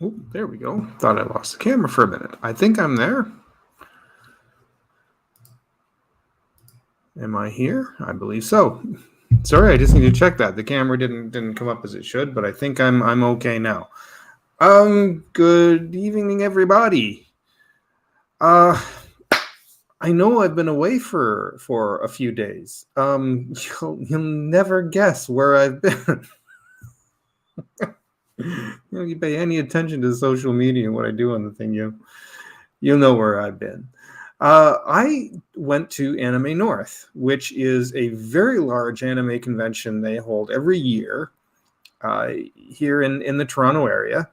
Oh, there we go. Thought I lost the camera for a minute. I think I'm there. Am I here? I believe so. Sorry, I just need to check that. The camera didn't come up as it should, but I think I'm okay now. Good evening, everybody. I know I've been away for a few days. You'll never guess where I've been. You pay any attention to social media and what I do on the thing, you'll know where I've been. I went to Anime North, which is a very large anime convention they hold every year here in the Toronto area,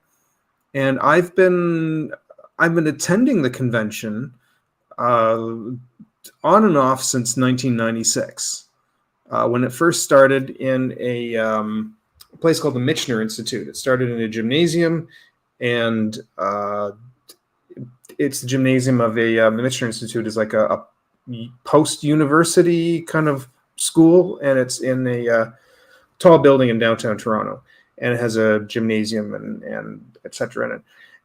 and I've been attending the convention on and off since 1996, when it first started in a place called the Michener Institute. It started in a gymnasium, and it's the gymnasium of the Michener Institute is like a post-university kind of school, and it's in a tall building in downtown Toronto, and it has a gymnasium and et cetera in it.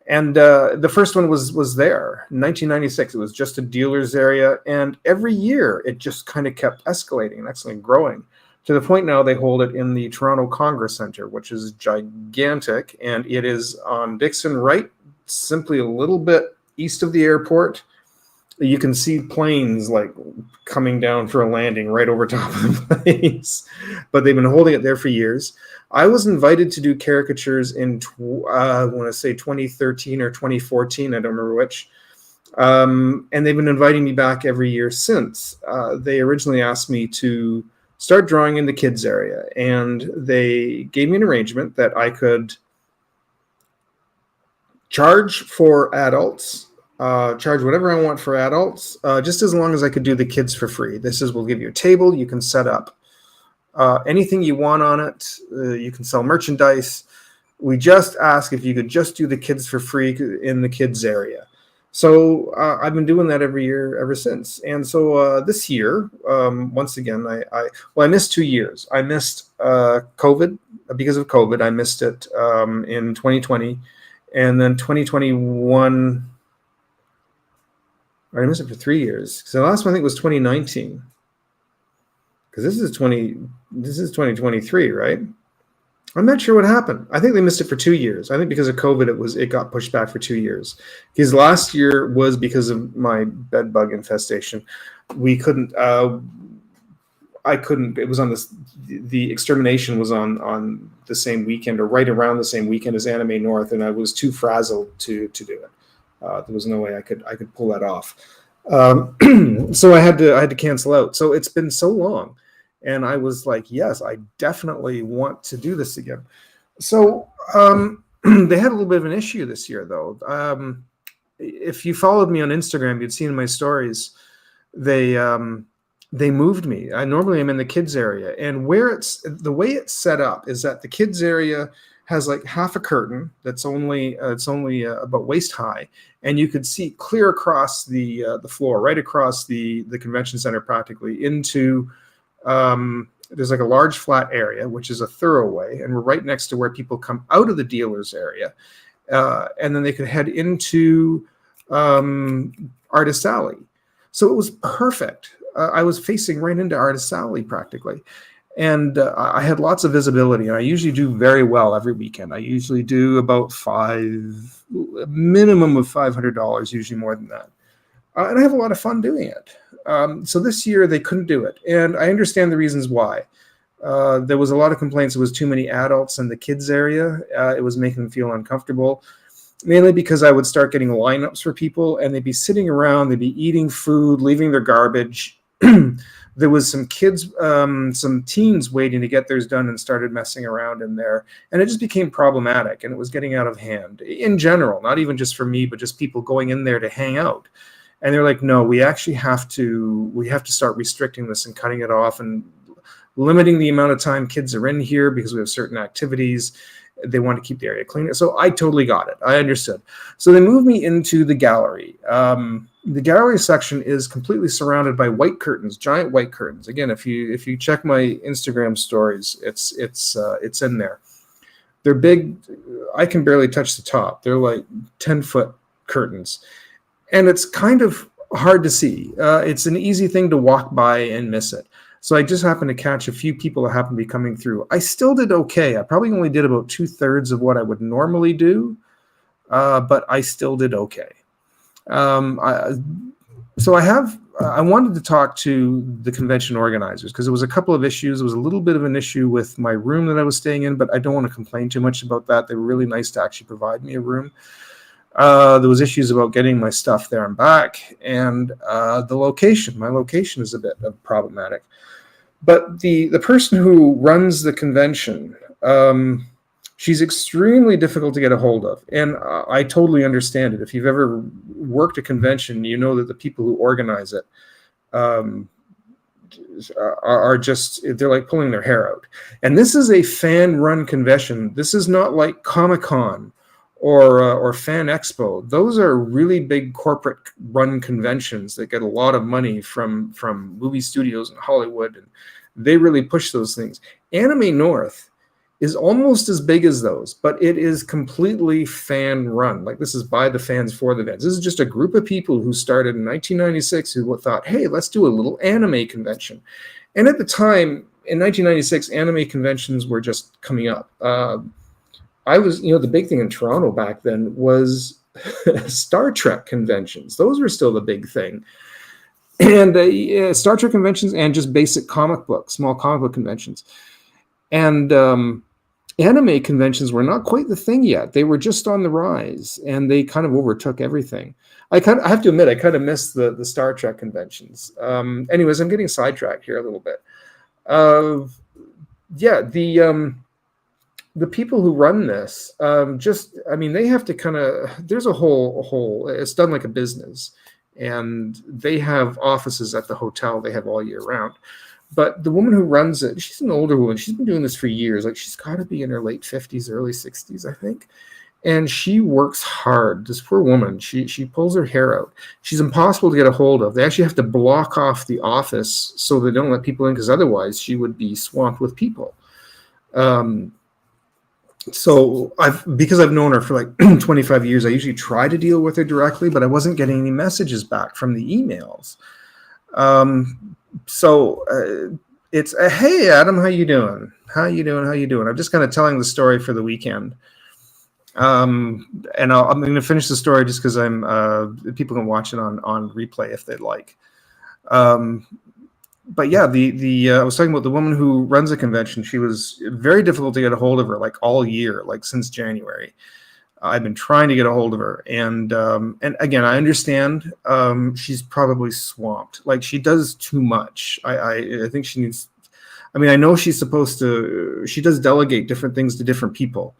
And the first one was there in 1996. It was just a dealer's area, and every year it just kind of kept escalating and actually growing to the point now they hold it in the Toronto Congress Centre, which is gigantic, and it is on Dixon, right simply a little bit east of the airport. You can see planes like coming down for a landing right over top of the place, but they've been holding it there for years. I was invited to do caricatures in, I want to say 2013 or 2014, I don't remember which, and they've been inviting me back every year since. They originally asked me to start drawing in the kids area, and they gave me an arrangement that I could charge for adults, charge whatever I want for adults, just as long as I could do the kids for free. We'll give you a table, you can set up anything you want on it, you can sell merchandise. We just ask if you could just do the kids for free in the kids area. So I've been doing that every year ever since. And so this year, once again, I missed 2 years. I missed COVID. Because of COVID, I missed it in 2020. And then 2021, I missed it for 3 years. So the last one I think was 2019. Because this is 2023, right? I'm not sure what happened. I think they missed it for 2 years. I think because of COVID, it got pushed back for 2 years. Because last year was because of my bed bug infestation. We couldn't. I couldn't. It was on this. The extermination was on the same weekend or right around the same weekend as Anime North, and I was too frazzled to do it. There was no way I could pull that off. So I had to cancel out. So it's been so long. And I was like, yes, I definitely want to do this again. So they had a little bit of an issue this year, though. If you followed me on Instagram, you'd seen in my stories, they moved me. I normally am in the kids area. And the way it's set up is that the kids area has like half a curtain that's only about waist high, and you could see clear across the floor, right across the convention center practically into there's like a large flat area, which is a thoroughway, and we're right next to where people come out of the dealers area, and then they could head into Artist Alley. So it was perfect. I was facing right into Artist Alley practically, and I had lots of visibility, and I usually do very well every weekend. I usually do about minimum of $500, usually more than that. And I have a lot of fun doing it. So this year they couldn't do it. And I understand the reasons why. There was a lot of complaints. There was too many adults in the kids area. It was making them feel uncomfortable, mainly because I would start getting lineups for people, and they'd be sitting around, they'd be eating food, leaving their garbage. There was some kids, some teens waiting to get theirs done and started messing around in there. And it just became problematic, and it was getting out of hand in general, not even just for me, but just people going in there to hang out. And they're like, no, we actually have to start restricting this and cutting it off and limiting the amount of time kids are in here because we have certain activities. They want to keep the area clean. So I totally got it. I understood. So they moved me into the gallery. The gallery section is completely surrounded by white curtains, giant white curtains. Again, if you check my Instagram stories, it's in there. They're big. I can barely touch the top. They're like 10-foot curtains. And it's kind of hard to see. It's an easy thing to walk by and miss it. So I just happened to catch a few people that happened to be coming through. I still did okay. I probably only did about 2/3 of what I would normally do, but I still did okay. I wanted to talk to the convention organizers because there was a couple of issues. There was a little bit of an issue with my room that I was staying in, but I don't want to complain too much about that. They were really nice to actually provide me a room. There was issues about getting my stuff there and back, and the location. My location is a bit problematic. But the person who runs the convention, she's extremely difficult to get a hold of, and I totally understand it. If you've ever worked a convention, you know that the people who organize it are just, they're like pulling their hair out. And this is a fan-run convention. This is not like Comic-Con or Fan Expo. Those are really big corporate-run conventions that get a lot of money from movie studios in Hollywood, and they really push those things. Anime North is almost as big as those, but it is completely fan-run. Like, this is by the fans for the fans. This is just a group of people who started in 1996 who thought, hey, let's do a little anime convention. And at the time, in 1996, anime conventions were just coming up. The big thing in Toronto back then was Star Trek conventions. Those were still the big thing. And Star Trek conventions and just basic small comic book conventions. And anime conventions were not quite the thing yet. They were just on the rise, and they kind of overtook everything. I have to admit, I kind of missed the Star Trek conventions. Anyways, I'm getting sidetracked here a little bit. The people who run this, they have to kind of, there's a whole, it's done like a business, and they have offices at the hotel they have all year round. But the woman who runs it, she's an older woman. She's been doing this for years. Like, she's got to be in her late 50s, early 60s, I think. And she works hard. This poor woman, she pulls her hair out. She's impossible to get a hold of. They actually have to block off the office so they don't let people in, because otherwise she would be swamped with people. So because I've known her for like 25 years, I usually try to deal with her directly, but I wasn't getting any messages back from the emails. It's hey Adam, how you doing? I'm just kind of telling the story for the weekend. I'm going to finish the story just because people can watch it on replay if they'd like. But yeah, I was talking about the woman who runs a convention. She was very difficult to get a hold of her, like all year, like since January. I've been trying to get a hold of her, and again, I understand she's probably swamped. Like, she does too much. I think she needs. I mean, I know she's supposed to. She does delegate different things to different people,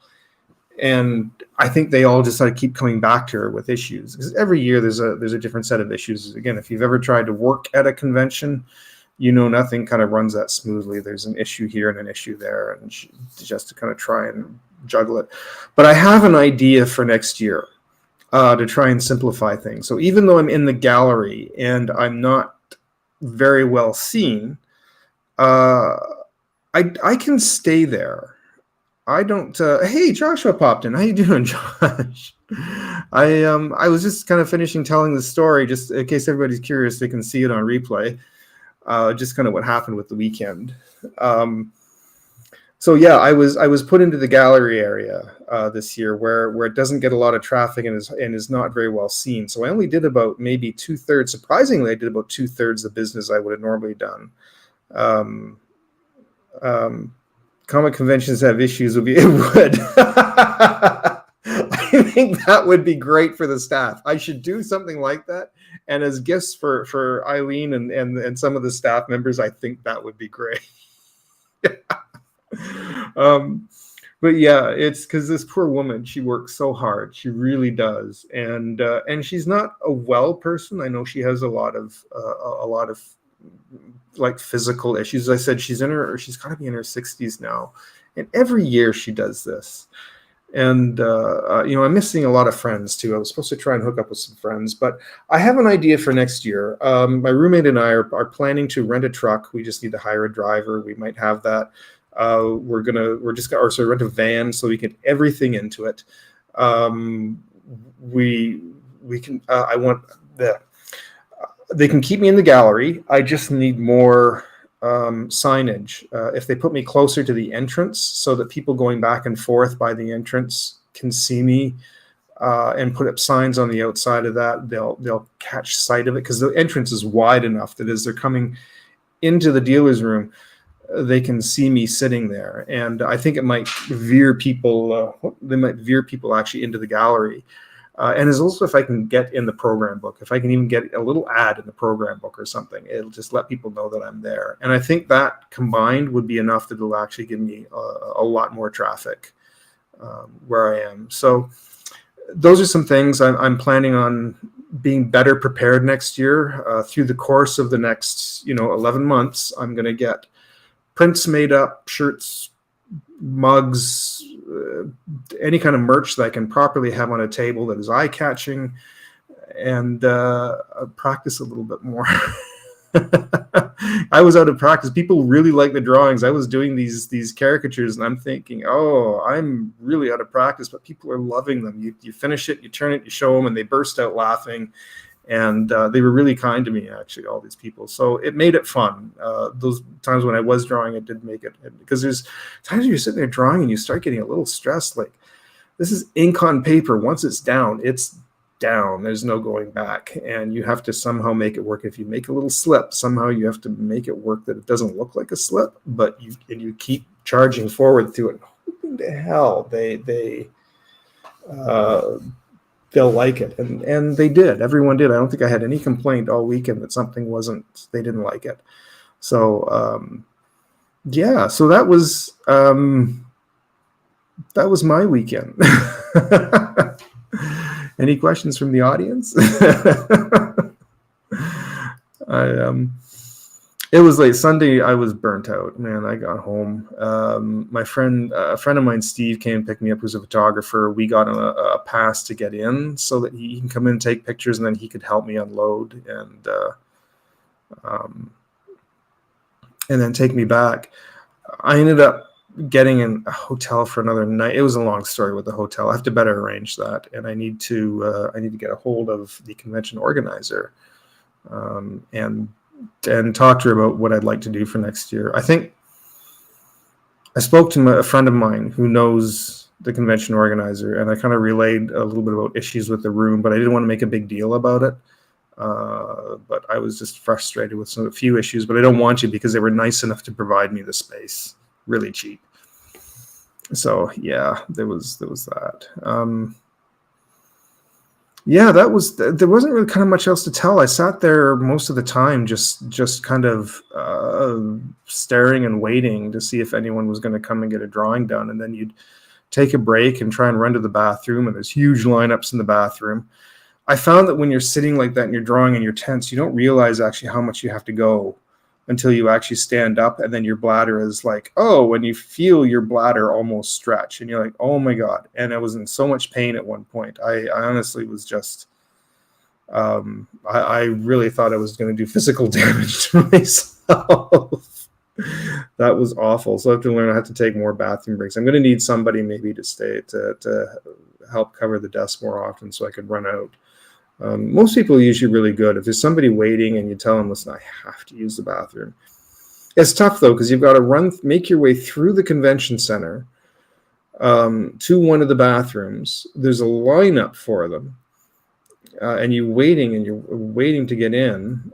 and I think they all just sort of keep coming back to her with issues, because every year there's a different set of issues. Again, if you've ever tried to work at a convention, you know nothing kind of runs that smoothly. There's an issue here and an issue there, and she just to kind of try and juggle it. But I have an idea for next year to try and simplify things. So even though I'm in the gallery and I'm not very well seen, I can stay there. I don't. Hey, Joshua popped in. How you doing, Josh? I was just kind of finishing telling the story, just in case everybody's curious. They can see it on replay. Just kind of what happened with the weekend. So yeah, I was put into the gallery area this year where it doesn't get a lot of traffic and is not very well seen. So I only did about maybe 2/3. Surprisingly, I did about 2/3 the business I would have normally done. Comic conventions have issues with it would. I think that would be great for the staff. I should do something like that. And as gifts for Eileen and some of the staff members, I think that would be great. But yeah, it's because this poor woman, she works so hard. She really does. And she's not a well person. I know she has a lot of like physical issues. As I said, she's got to be in her 60s now. And every year she does this. And, I'm missing a lot of friends too. I was supposed to try and hook up with some friends, but I have an idea for next year. My roommate and I are planning to rent a truck. We just need to hire a driver. We might have that. We're rent a van so we can get everything into it. We can. I want the. They can keep me in the gallery. I just need more signage. If they put me closer to the entrance so that people going back and forth by the entrance can see me, and put up signs on the outside of that, they'll catch sight of it, because the entrance is wide enough that as they're coming into the dealer's room, they can see me sitting there. And I think it might veer people. They might veer people actually into the gallery. And as also, if I can get in the program book, if I can even get a little ad in the program book or something, it'll just let people know that I'm there. And I think that combined would be enough that it'll actually give me a lot more traffic where I am. So those are some things I'm planning on being better prepared next year. Through the course of the next 11 months, I'm going to get prints made up, shirts, mugs, any kind of merch that I can properly have on a table that is eye-catching, and practice a little bit more. I was out of practice. People really like the drawings. I was doing these caricatures, and I'm thinking, oh, I'm really out of practice, but people are loving them. You finish it, you turn it, you show them, and they burst out laughing. And they were really kind to me, actually, all these people. So it made it fun. Those times when I was drawing, it did make it, because there's times when you're sitting there drawing and you start getting a little stressed. Like, this is ink on paper. Once it's down, it's down. There's no going back. And you have to somehow make it work. If you make a little slip, somehow you have to make it work that it doesn't look like a slip, but you keep charging forward through it, hoping to hell they'll like it. And they did. Everyone did. I don't think I had any complaint all weekend that something they didn't like it. So, yeah, so that was my weekend. Any questions from the audience? It was late Sunday. I was burnt out, man. I got home. A friend of mine, Steve, came and picked me up, who's a photographer. We got a pass to get in so that he can come in and take pictures, and then he could help me unload and then take me back. I ended up getting in a hotel for another night. It was a long story with the hotel. I have to better arrange that, and I need to get a hold of the convention organizer and talk to her about what I'd like to do for next year. I think I spoke to a friend of mine who knows the convention organizer, and I kind of relayed a little bit about issues with the room, but I didn't want to make a big deal about it. But I was just frustrated with a few issues, but I don't want to, because they were nice enough to provide me the space really cheap. So yeah, there was that. Yeah, there wasn't really kind of much else to tell. I sat there most of the time just kind of staring and waiting to see if anyone was going to come and get a drawing done. And then you'd take a break and try and run to the bathroom, and there's huge lineups in the bathroom. I found that when you're sitting like that and you're drawing and you're tense, you don't realize actually how much you have to go until you actually stand up, and then your bladder is like, oh, when you feel your bladder almost stretch, and you're like, oh my God. And I was in so much pain at one point. I honestly was just, I really thought I was going to do physical damage to myself. That was awful. So I have to learn how to take more bathroom breaks. I'm going to need somebody maybe to stay to help cover the desk more often so I could run out. Most people are usually really good. If there's somebody waiting and you tell them, listen, I have to use the bathroom. It's tough, though, because you've got to make your way through the convention center to one of the bathrooms. There's a lineup for them, and you're waiting to get in.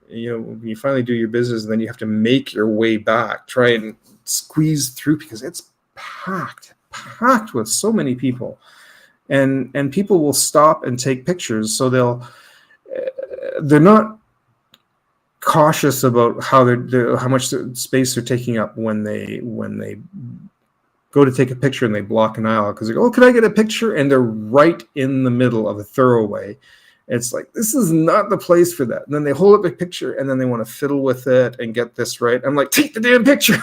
You finally do your business, and then you have to make your way back, try and squeeze through, because it's packed with so many people. And people will stop and take pictures, so they're not cautious about how much space they're taking up when they go to take a picture and they block an aisle, because they go, oh, can I get a picture? And they're right in the middle of a throwaway. It's like, this is not the place for that. And then they hold up a picture, and then they want to fiddle with it and get this right. I'm like, take the damn picture.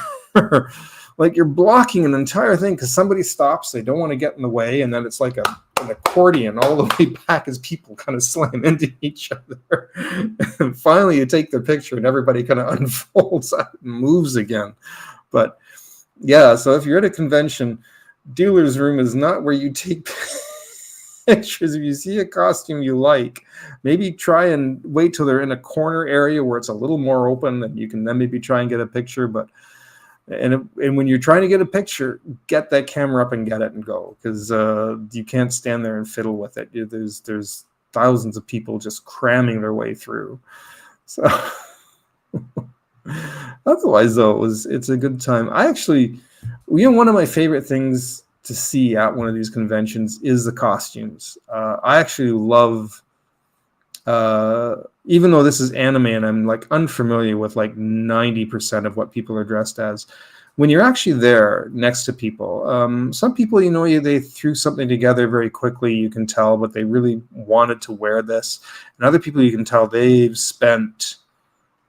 Like, you're blocking an entire thing because somebody stops, they don't want to get in the way, and then it's like an accordion all the way back as people kind of slam into each other. And finally, you take the picture, and everybody kind of unfolds and moves again. But yeah, so if you're at a convention, dealer's room is not where you take pictures. If you see a costume you like, maybe try and wait till they're in a corner area where it's a little more open, and you can then maybe try and get a picture. But and when you're trying to get a picture, get that camera up and get it and go, because you can't stand there and fiddle with it. There's thousands of people just cramming their way through. So otherwise, though, it's a good time. I actually, one of my favorite things to see at one of these conventions is the costumes. I actually love, even though this is anime and I'm like unfamiliar with like 90% of what people are dressed as, when you're actually there next to people, some people, they threw something together very quickly, you can tell, but they really wanted to wear this. And other people, you can tell they've spent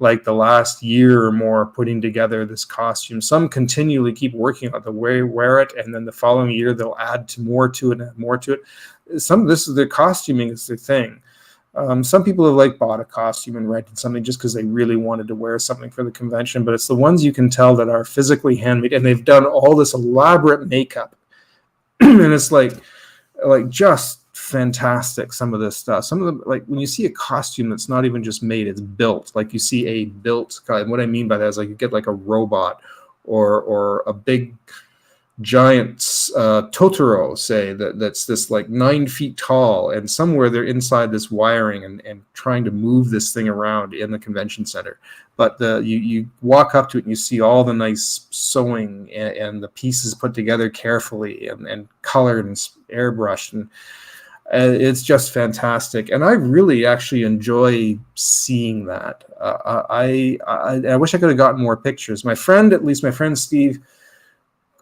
like the last year or more putting together this costume. Some continually keep working on the way wear it, and then the following year they'll add more to it and add more to it. This is their costuming is their thing. Some people have like bought a costume and rented something just because they really wanted to wear something for the convention, but it's the ones you can tell that are physically handmade, and they've done all this elaborate makeup, and it's like just fantastic. Some of this stuff, some of the, like when you see a costume that's not even just made, it's built. Like you see a built kind. What I mean by that is like you get like a robot or a big giant Totoro, say, that's this like 9 feet tall, and somewhere they're inside this wiring and trying to move this thing around in the convention center. But you walk up to it and you see all the nice sewing and the pieces put together carefully and colored and airbrushed, and it's just fantastic. And I really actually enjoy seeing that. I wish I could have gotten more pictures. My friend Steve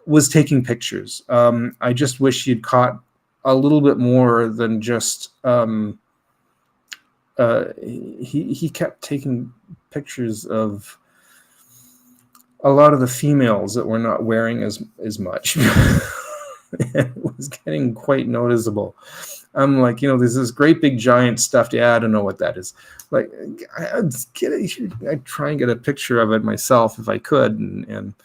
was taking pictures. I just wish he'd caught a little bit more than just he kept taking pictures of a lot of the females that were not wearing as much. It was getting quite noticeable. I'm like, there's this great big giant stuffed. Yeah, I don't know what that is. Like, I'd try and get a picture of it myself if I could, and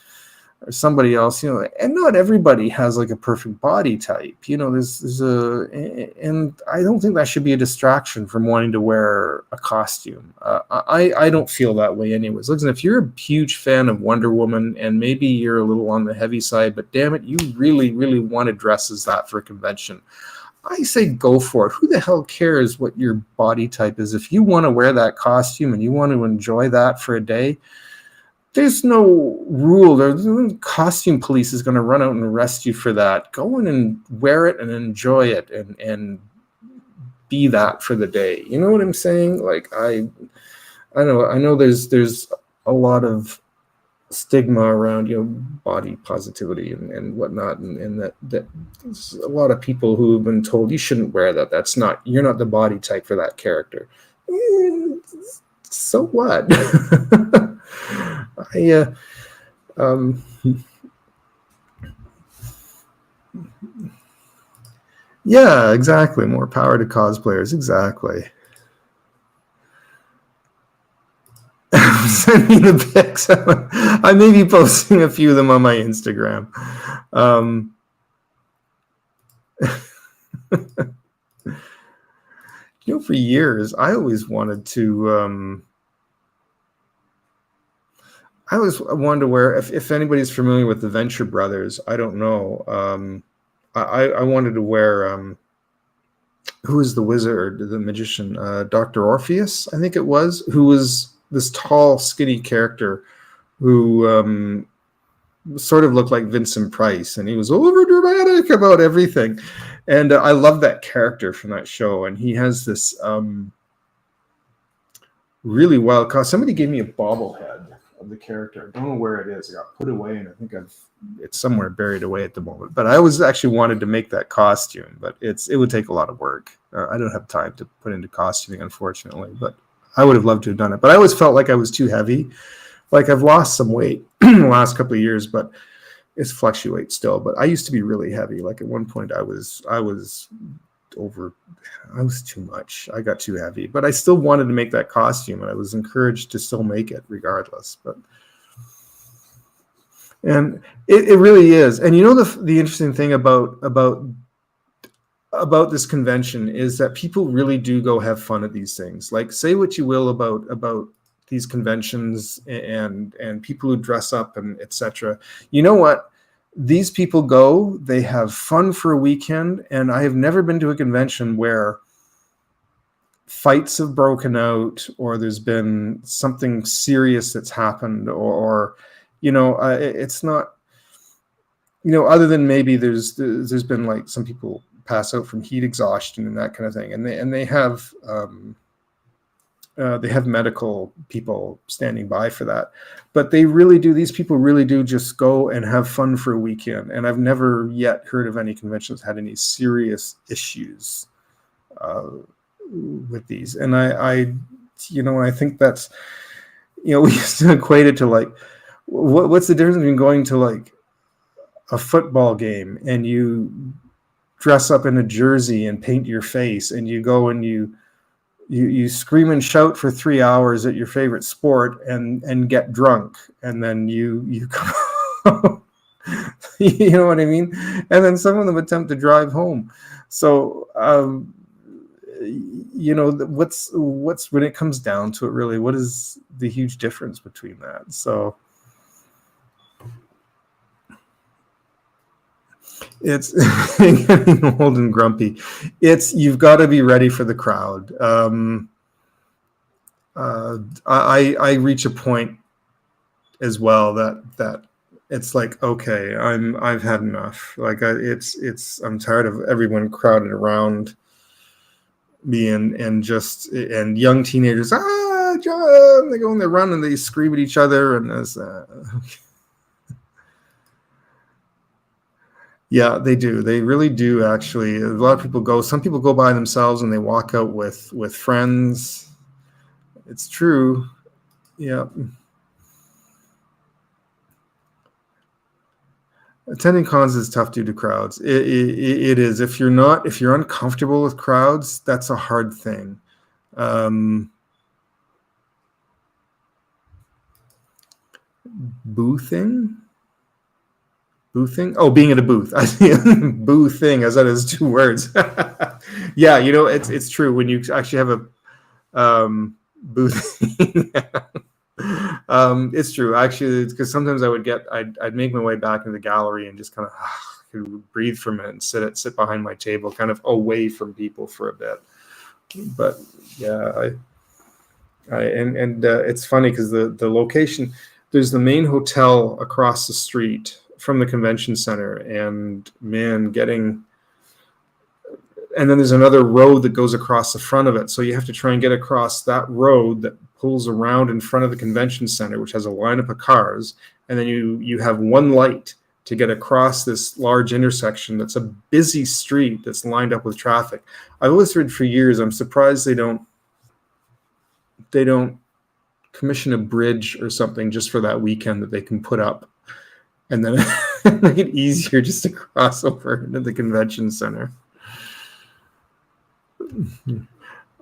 or somebody else, and not everybody has like a perfect body type. And I don't think that should be a distraction from wanting to wear a costume. I don't feel that way anyways. Listen, if you're a huge fan of Wonder Woman and maybe you're a little on the heavy side, but damn it, you really, really want to dress as that for a convention, I say go for it. Who the hell cares what your body type is? If you want to wear that costume and you want to enjoy that for a day, there's no rule. The costume police is going to run out and arrest you for that. Go in and wear it and enjoy it and be that for the day. You know what I'm saying? Like I know there's a lot of stigma around body positivity and whatnot, and that there's a lot of people who have been told you shouldn't wear that. You're not the body type for that character. So what? Yeah, exactly. More power to cosplayers. Exactly. Send me the pics. I may be posting a few of them on my Instagram. For years, I always wanted to. I always wanted to wear. If anybody's familiar with the Venture Brothers, I don't know. I wanted to wear. Who is the wizard, the magician? Dr. Orpheus, I think it was, who was this tall, skinny character who sort of looked like Vincent Price, and he was over dramatic about everything. And I love that character from that show. And he has this really wild costume. Somebody gave me a bobblehead of the character. I don't know where it is. It got put away, and I think it's somewhere buried away at the moment. But I always actually wanted to make that costume, but it would take a lot of work. I don't have time to put into costuming, unfortunately, but I would have loved to have done it. But I always felt like I was too heavy. Like I've lost some weight in the last couple of years, but it fluctuates still. But I used to be really heavy. Like at one point I was too much. I got too heavy, but I still wanted to make that costume, and I was encouraged to still make it regardless. But And it really is. And you know, the interesting thing about this convention is that people really do go have fun at these things. Like, say what you will about these conventions and people who dress up and etc. You know what? These people go, they have fun for a weekend, and I have never been to a convention where fights have broken out or there's been something serious that's happened, or it's not, other than maybe there's been like some people pass out from heat exhaustion and that kind of thing, and they have medical people standing by for that. But these people really do just go and have fun for a weekend. And I've never yet heard of any convention that's had any serious issues with these. And I think that's, we used to equate it to like, what's the difference between going to like a football game and you dress up in a jersey and paint your face and you go and you scream and shout for 3 hours at your favorite sport and get drunk, and then you come you know what I mean? And then some of them attempt to drive home. So what's when it comes down to it, really, what is the huge difference between that? So it's getting old and grumpy. You've got to be ready for the crowd. I reach a point as well that it's like, okay, I've had enough. Like I'm tired of everyone crowded around me and young teenagers. John! They go and they run and they scream at each other, and yeah, they do. They really do, actually. A lot of people go. Some people go by themselves and they walk out with friends. It's true. Yeah. Attending cons is tough due to crowds. It is. If you're uncomfortable with crowds, that's a hard thing. Boothing? Oh, being at a booth. Boothing, as that is 2 words. Yeah, it's true. When you actually have a boothing, it's true. Actually, it's because sometimes I'd make my way back into the gallery and just kind of breathe for a minute and sit behind my table, kind of away from people for a bit. But yeah, it's funny because the location, there's the main hotel across the street from the convention center, and man, and then there's another road that goes across the front of it. So you have to try and get across that road that pulls around in front of the convention center, which has a lineup of cars. And then you have one light to get across this large intersection that's a busy street that's lined up with traffic. I've always heard for years, I'm surprised they don't commission a bridge or something just for that weekend that they can put up, and then make it easier just to cross over into the convention center.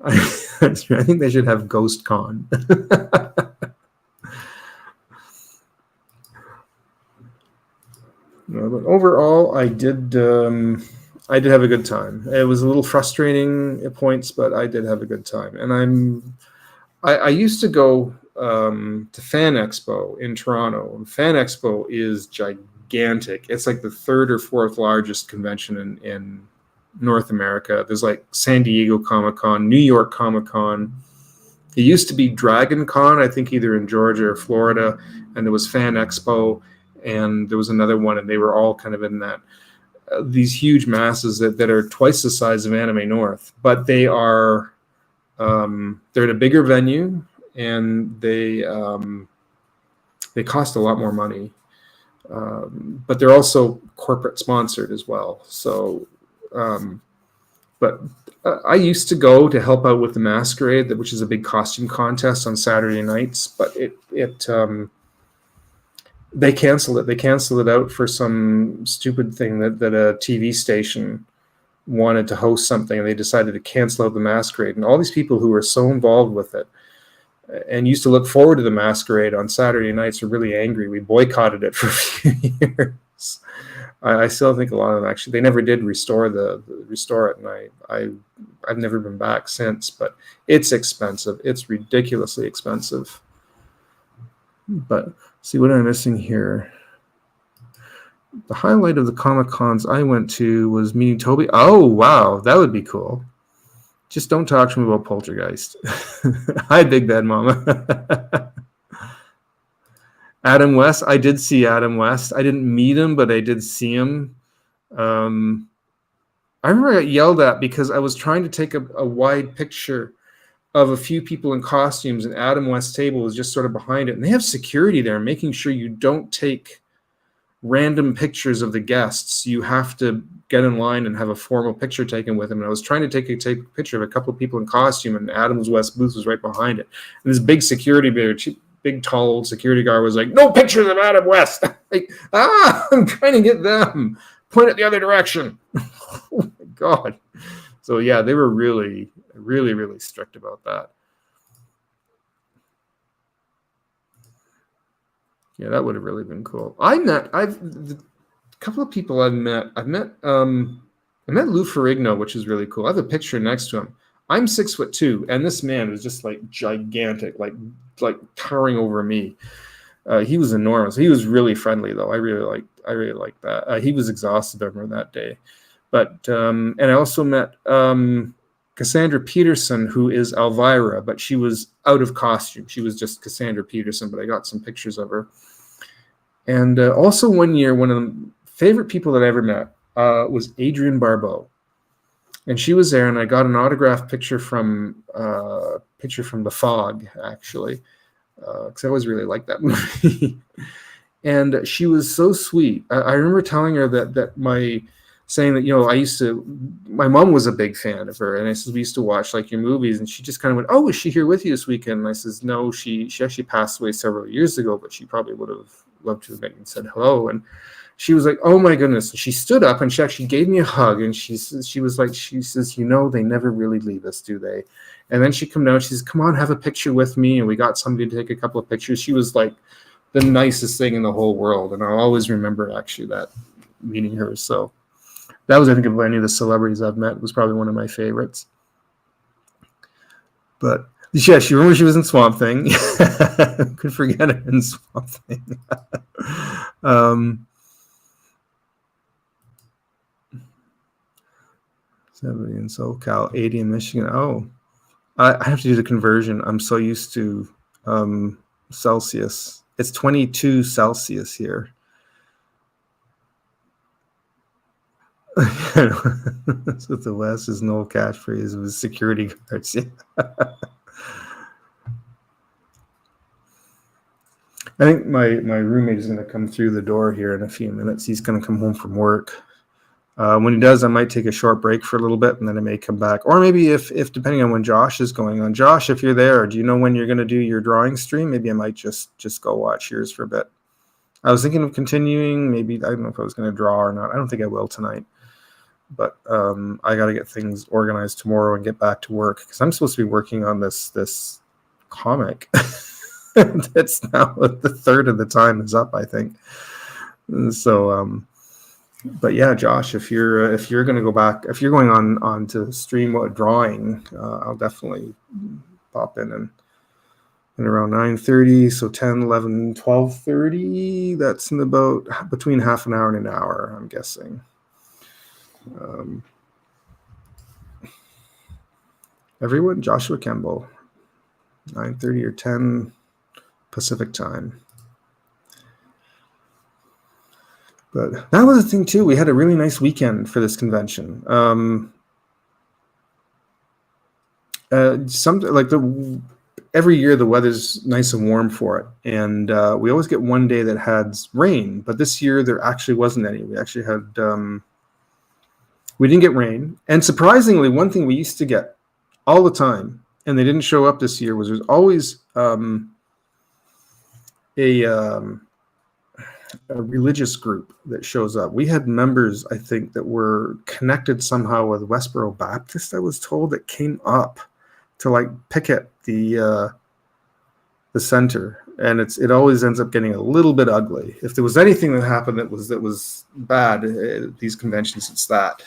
I think they should have Ghost Con. No, but overall, I did have a good time. It was a little frustrating at points, but I did have a good time. And I used to go to Fan Expo in Toronto. And Fan Expo is gigantic. It's like the 3rd or 4th largest convention in North America. There's like San Diego Comic-Con, New York Comic-Con. It used to be Dragon Con, I think either in Georgia or Florida, and there was Fan Expo, and there was another one, and they were all kind of in that these huge masses that are twice the size of Anime North, but they are they're at a bigger venue, and they cost a lot more money, but they're also corporate sponsored as well. So but I used to go to help out with the Masquerade, which is a big costume contest on Saturday nights, but they canceled it. They canceled it out for some stupid thing that a TV station wanted to host something, and they decided to cancel out the Masquerade. And all these people who were so involved with it, and used to look forward to the masquerade on Saturday nights. Were really angry. We boycotted it for a few years. I still think a lot of them actually, they never did restore it, and I've never been back since. But it's expensive. It's ridiculously expensive. But see, what am I missing here? The highlight of the Comic Cons I went to was meeting Toby. Oh wow, that would be cool. Just don't talk to me about Poltergeist. Hi, Big Bad Mama. Adam West. I did see Adam West. I didn't meet him, but I did see him. I remember I got yelled at because I was trying to take a wide picture of a few people in costumes, and Adam West's table was just sort of behind it. And they have security there, making sure you don't take random pictures of the guests. You have to get in line and have a formal picture taken with him. And I was trying to take a picture of a couple of people in costume, and Adam's West booth was right behind it. And this big security, big tall old security guard was like, "No pictures of Adam West." Like, I'm trying to get them. Point it the other direction. Oh my God. So yeah, they were really, really, really strict about that. Yeah, that would have really been cool. The couple of people I've met. I met Lou Ferrigno, which is really cool. I have a picture next to him. I'm 6'2", and this man was just like gigantic, like towering over me. He was enormous. He was really friendly though. I really liked that. He was exhausted over that day. But and I also met Cassandra Peterson, who is Elvira, but she was out of costume. She was just Cassandra Peterson, but I got some pictures of her. And also one year, one of the favorite people that I ever met was Adrienne Barbeau. And she was there, and I got an autographed picture from The Fog, actually, because I always really liked that movie. And she was so sweet. I remember telling her saying that, my mom was a big fan of her, and I said, we used to watch like your movies, and she just kind of went, "Oh, is she here with you this weekend?" And I says, "No, she actually passed away several years ago, but she probably would have loved to have met and said hello." And she was like, "Oh my goodness." And she stood up and she actually gave me a hug, and she says, "They never really leave us, do they?" And then she come down, she says, "Come on, have a picture with me." And we got somebody to take a couple of pictures. She was like the nicest thing in the whole world. And I'll always remember actually that meeting her. So that was, I think, of any of the celebrities I've met, was probably one of my favorites. But yeah, she remember she was in Swamp Thing. Could forget her in Swamp Thing. Somebody in SoCal, 80 in Michigan. Oh, I have to do the conversion. I'm so used to Celsius. It's 22 Celsius here. That's what the West is no catchphrase with security guards. Yeah. I think my roommate is going to come through the door here in a few minutes. He's going to come home from work. When he does, I might take a short break for a little bit, and then I may come back. Or maybe if depending on when Josh is going on. Josh, if you're there, do you know when you're going to do your drawing stream? Maybe I might just go watch yours for a bit. I was thinking of continuing. Maybe, I don't know if I was going to draw or not. I don't think I will tonight. But I got to get things organized tomorrow and get back to work, because I'm supposed to be working on this comic. That's now the third of the time is up, I think. So, but yeah, Josh, if you're going to go back, if you're going on to stream drawing, I'll definitely pop in and around 9:30, so 10, 11, 12:30. That's in about between half an hour and an hour, I'm guessing. Everyone, Joshua Campbell, 9:30 or 10 Pacific time. But that was the thing too. We had a really nice weekend for this convention. Every year the weather's nice and warm for it, and we always get one day that has rain. But this year there actually wasn't any. We actually had we didn't get rain, and surprisingly, one thing we used to get all the time, and they didn't show up this year, was there's always a religious group that shows up. We had members, I think, that were connected somehow with Westboro Baptist, I was told, that came up to like picket the the center, and it always ends up getting a little bit ugly. If there was anything that happened that was bad at these conventions, it's that.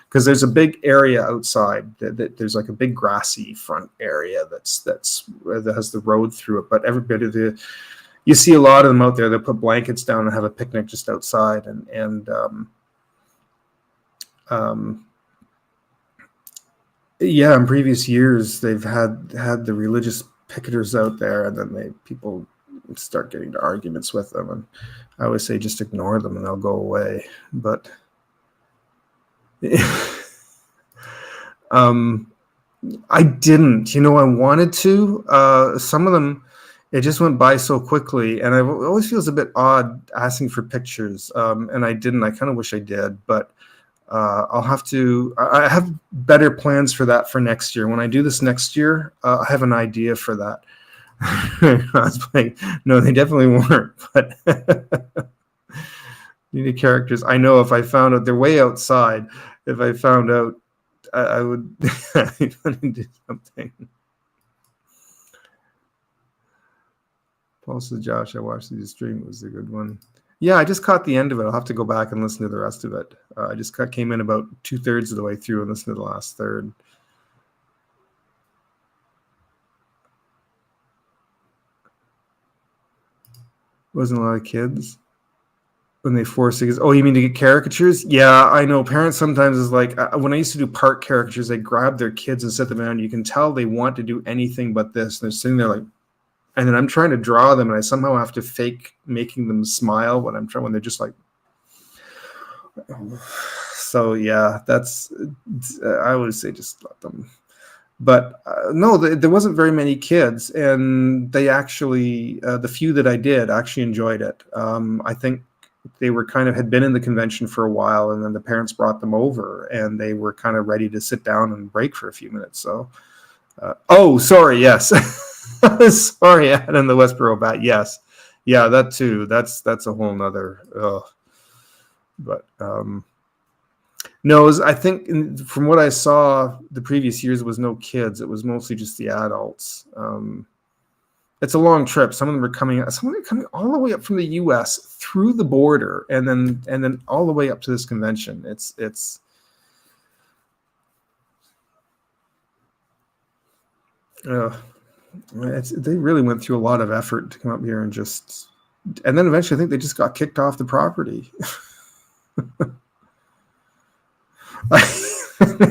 Because there's a big area outside that there's like a big grassy front area that has the road through it. But everybody, you see a lot of them out there. They put blankets down and have a picnic just outside, and yeah, in previous years they've had the religious picketers out there, and then people start getting to arguments with them, and I always say just ignore them and they'll go away. But I didn't, I wanted to. Some of them, it just went by so quickly, and it always feels a bit odd asking for pictures, and I didn't. I kind of wish I did, but I'll have to. I have better plans for that for next year. When I do this next year, I have an idea for that. I was like, no, they definitely weren't, but needed characters. I know if I found out they're way outside, if I found out, I would do something. Paul says, Josh, I watched the stream. It was a good one. Yeah, I just caught the end of it. I'll have to go back and listen to the rest of it. I just came in about 2/3 of the way through and listened to the last third. Wasn't a lot of kids when they force it. Oh, you mean to get caricatures? Yeah, I know. Parents sometimes is like, when I used to do park caricatures, they grab their kids and set them down. You can tell they want to do anything but this. And they're sitting there like, and then I'm trying to draw them, and I somehow have to fake making them smile when they're just like. So yeah, I would say just let them. But no, there wasn't very many kids, and they actually, the few that I did, actually enjoyed it. I think they were had been in the convention for a while, and then the parents brought them over, and they were kind of ready to sit down and break for a few minutes. So, oh, sorry, yes. Sorry, I had in the Westboro bat. Yes, yeah, that too. That's a whole nother. But no, I think from what I saw, the previous years was no kids. It was mostly just the adults. It's a long trip. Some of them are coming all the way up from the U.S. through the border, and then all the way up to this convention. They really went through a lot of effort to come up here and then eventually I think they just got kicked off the property.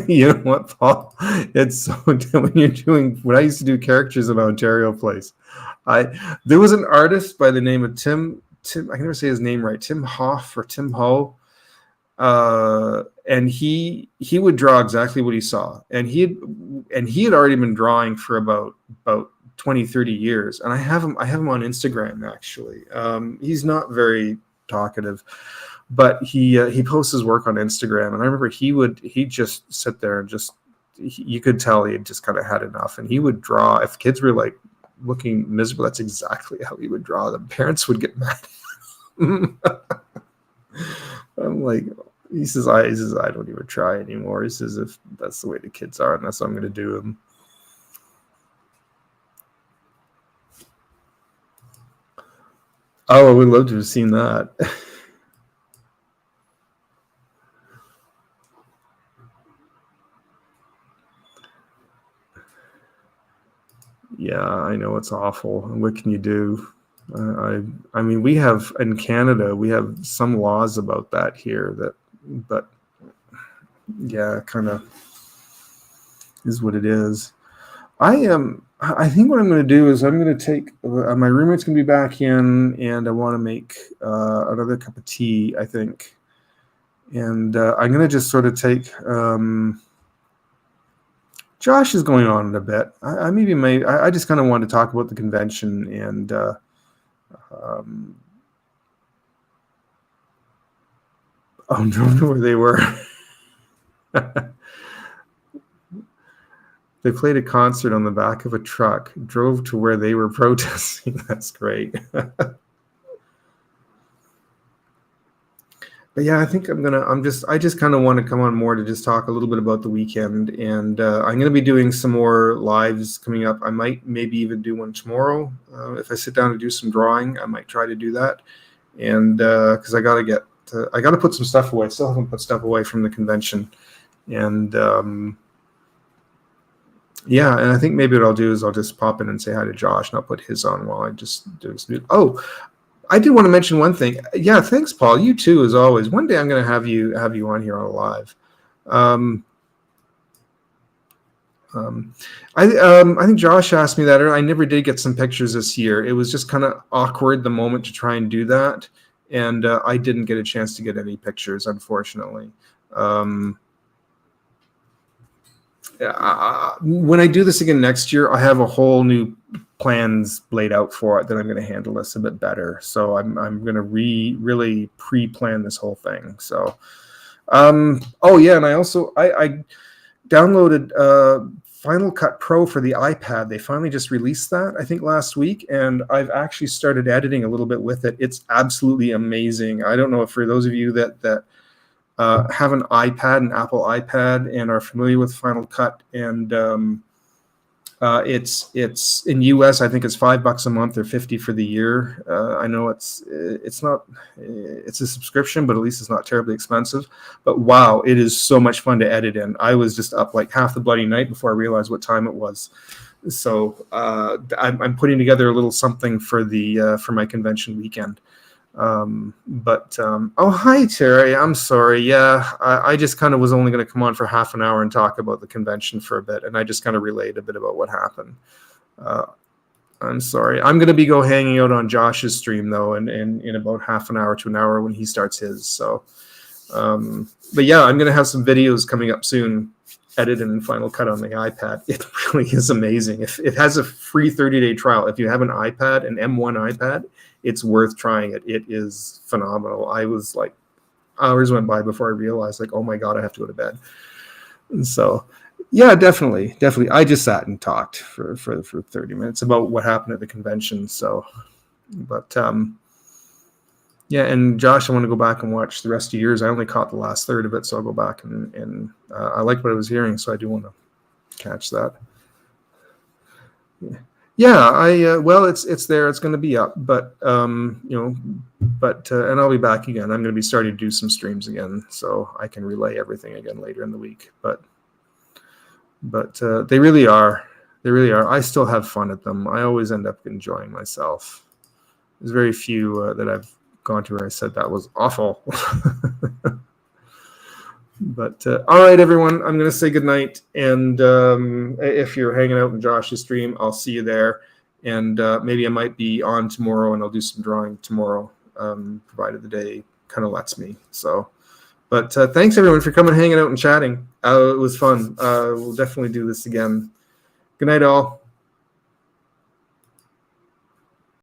You know what, Paul? It's so when you're doing what I used to do characters in Ontario Place. There was an artist by the name of Tim. I can never say his name right. Tim Hoff or Tim Ho. And he would draw exactly what he saw, and he had already been drawing for about 20-30 years, and I have him on Instagram actually. He's not very talkative, but he posts his work on Instagram, and I remember he'd just sit there and you could tell he had just kind of had enough, and he would draw. If kids were like looking miserable, that's exactly how he would draw them. Parents would get mad. I'm like, he says, I don't even try anymore. He says, if that's the way the kids are, and that's what I'm going to do them. Oh, I would love to have seen that. Yeah, I know it's awful. What can you do? I mean, we have in Canada, we have some laws about that here but yeah, kind of is what it is. I think what I'm going to do is I'm going to take my roommate's going to be back in, and I want to make another cup of tea, I think, and I'm going to just sort of take. Josh is going on in a bit. I just kind of want to talk about the convention and. Drove to where they were. They played a concert on the back of a truck, drove to where they were protesting. That's great. yeah, I think I just kind of want to come on more to just talk a little bit about the weekend, and I'm gonna be doing some more lives coming up. I might maybe even do one tomorrow. If I sit down to do some drawing, I might try to do that. And because I gotta put some stuff away. I still haven't put stuff away from the convention. And yeah, and I think maybe what I'll do is I'll just pop in and say hi to Josh, and I'll put his on while I just do this. Oh, I did want to mention one thing. Yeah, thanks, Paul. You too, as always. One day I'm going to have you on here on live. I think Josh asked me that earlier. I never did get some pictures this year. It was just kind of awkward the moment to try and do that, and I didn't get a chance to get any pictures, unfortunately. When I do this again next year, I have a whole new plans laid out for it that I'm going to handle this a bit better. So I'm going to really pre-plan this whole thing. So, oh yeah, and I also I downloaded Final Cut Pro for the iPad. They finally just released that, I think, last week, and I've actually started editing a little bit with it. It's absolutely amazing. I don't know if for those of you that have an iPad, an Apple iPad, and are familiar with Final Cut, and it's in US, I think it's $5 a month or $50 for the year. I know it's a subscription, but at least it's not terribly expensive. But wow, it is so much fun to edit in. I was just up like half the bloody night before I realized what time it was. So I'm putting together a little something for my convention weekend. Oh, hi, Terry. I'm sorry. Yeah, I just kind of was only going to come on for half an hour and talk about the convention for a bit, and I just kind of relayed a bit about what happened. I'm sorry. I'm going to be hanging out on Josh's stream, though, and in about half an hour to an hour when he starts his. So, but yeah, I'm going to have some videos coming up soon, edited in Final Cut on the iPad. It really is amazing. If it has a free 30-day trial, if you have an iPad, an M1 iPad, it's worth trying it. It is phenomenal. I was like, hours went by before I realized, like, oh my God, I have to go to bed. And so, yeah, definitely. I just sat and talked for 30 minutes about what happened at the convention. So, but yeah, and Josh, I want to go back and watch the rest of yours. I only caught the last third of it, so I'll go back and I like what I was hearing, so I do want to catch that. Yeah. Yeah, well, it's there. It's going to be up, but and I'll be back again. I'm going to be starting to do some streams again, so I can relay everything again later in the week. But they really are. I still have fun at them. I always end up enjoying myself. There's very few that I've gone to where I said that was awful. But all right, everyone, I'm going to say goodnight. And if you're hanging out in Josh's stream, I'll see you there. And maybe I might be on tomorrow, and I'll do some drawing tomorrow, provided the day kind of lets me. So, but thanks, everyone, for coming, hanging out, and chatting. It was fun. We'll definitely do this again. Good night, all.